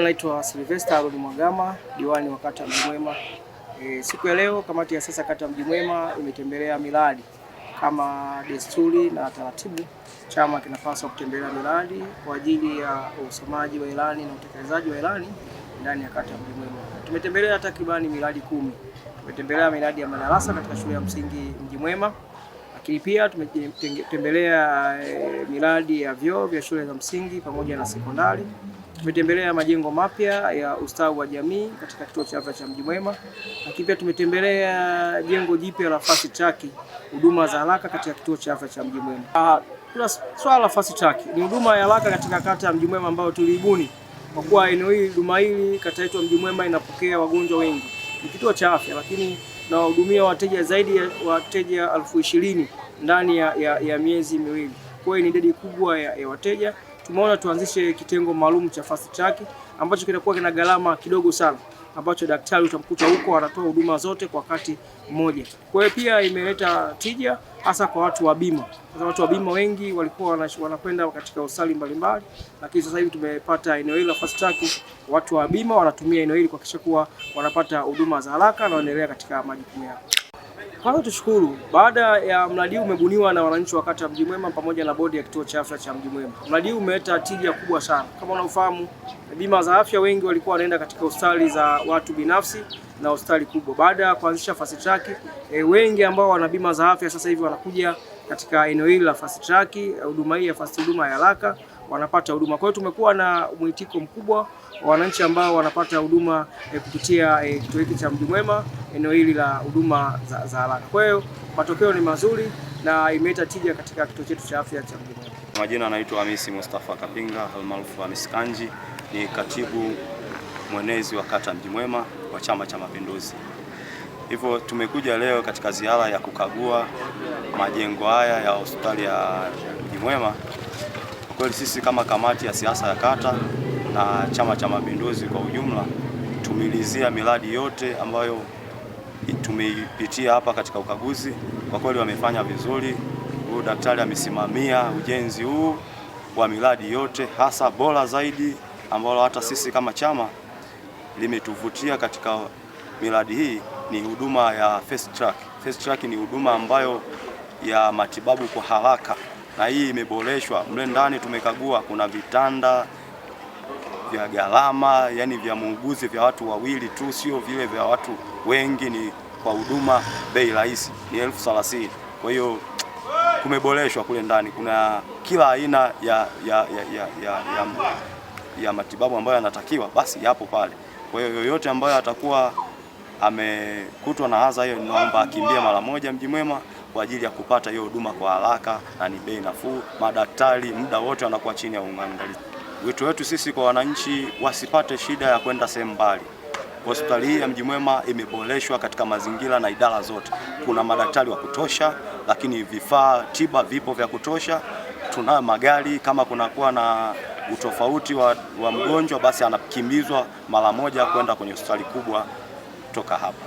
Naitwa Sylvester Aaron Mwagama, diwani wa kata Mji Mwema. Siku ya leo kamati ya siasa kata Mji Mwema imetembelea miradi. Kama desturi na taratibu, chama kinapaswa kutembelea miradi kwa ajili ya usomaji wa ilani na utekelezaji wa ilani ndani ya kata Mji Mwema. Tumetembelea takribani miradi 10. Tumetembelea miradi ya madarasa katika shule ya msingi Mji Mwema. Lakini pia tumetembelea miradi ya vyoo vya shule za msingi pamoja na sekondari. Tumetembelea majengo mapya ya ustawi wa jamii katika kituo cha afya cha Mji Mwema. Lakini pia tumetembelea jengo jipya la fast track, huduma za haraka katika kituo cha afya cha Mji Mwema. Kuna swala la fast track, ni huduma ya haraka katika kata ya Mji Mwema ambayo tuliibuni kwa kuwa eneo hili, huduma hili kata yetu ya Mji Mwema inapokea wagonjwa wengi. Ni kituo cha afya lakini na wahudumia wateja zaidi ya wateja 20,000 ndani ya miezi miwili. Kwa hiyo ni idadi kubwa ya wateja. Tumeona tuanzishe kitengo maalum cha fast track ambacho kitakuwa kina gharama kidogo sana, ambacho daktari utamkuta huko anatoa huduma zote kwa wakati mmoja. Kwa hiyo pia imeleta tija hasa kwa watu wa bima. Kwa watu wa bima wengi walikuwa wanakwenda katika hospitali mbalimbali, lakini sasa hivi tumepata eneo hili la fast track. Watu wa bima wanatumia eneo hili kuhakikisha kuwa wanapata huduma za haraka na wanaendelea katika majukumu yao. Kwanza tushukuru, baada ya mradi huu umebuniwa na wananchi wa kata Mji Mwema pamoja na bodi ya kituo cha afya cha Mji Mwema. Mradi huu umeleta tija kubwa sana. Kama unafahamu, bima za afya wengi walikuwa wanaenda katika hospitali za watu binafsi na hospitali kubwa. Baada ya kuanzisha fast track, wengi ambao wana bima za afya sasa hivi wanakuja katika eneo hili la fast track, huduma hii ya huduma ya haraka, wanapata huduma. Kwa hiyo tumekuwa na mwitiko mkubwa wa wananchi ambao wanapata huduma kupitia kituo hiki cha Mji Mwema, eneo hili la huduma za haraka. Kwa hiyo matokeo ni mazuri na imeleta tija katika kituo chetu cha afya cha Mji Mwema. Majina anaitwa Hamisi Mustafa Kapinga almaarufu Hamis Kanji, ni katibu mwenezi wa kata Mji Mwema wa Chama cha Mapinduzi. Hivyo tumekuja leo katika ziara ya kukagua majengo haya ya hospitali ya Mji Mwema. Kwa kweli sisi kama kamati ya siasa ya kata na Chama cha Mapinduzi kwa ujumla tumelizia miradi yote ambayo tumeipitia hapa katika ukaguzi. Kwa kweli wamefanya vizuri. Huyu daktari amesimamia ujenzi huu wa miradi yote, hasa bora zaidi ambalo hata sisi kama chama limetuvutia katika miradi hii ni huduma ya fast track. Fast track ni huduma ambayo ya matibabu kwa haraka, na hii imeboreshwa. Mle ndani tumekagua, kuna vitanda vya gharama, yani vya muuguzi vya watu wawili tu, sio vile vya watu wengi, ni kwa huduma bei rahisi, ni 30,000. Kwa hiyo kumeboreshwa kule ndani, kuna kila aina ya matibabu ambayo yanatakiwa basi yapo pale. Kwa hiyo yoyote ambayo atakuwa amekutwa na adha hiyo, naomba akimbie mara moja Mji Mwema kwa ajili ya kupata hiyo huduma kwa haraka na ni bei nafuu. Madaktari muda wote wanakuwa chini ya uangalizi. Wito wetu sisi kwa wananchi wasipate shida ya kwenda sehemu mbali. Hospitali hii ya Mji Mwema imeboreshwa katika mazingira na idara zote. Kuna madaktari wa kutosha, lakini vifaa tiba vipo vya kutosha. Tuna magari, kama kunakuwa na utofauti wa mgonjwa basi anakimbizwa mara moja kwenda kwenye hospitali kubwa toka hapa.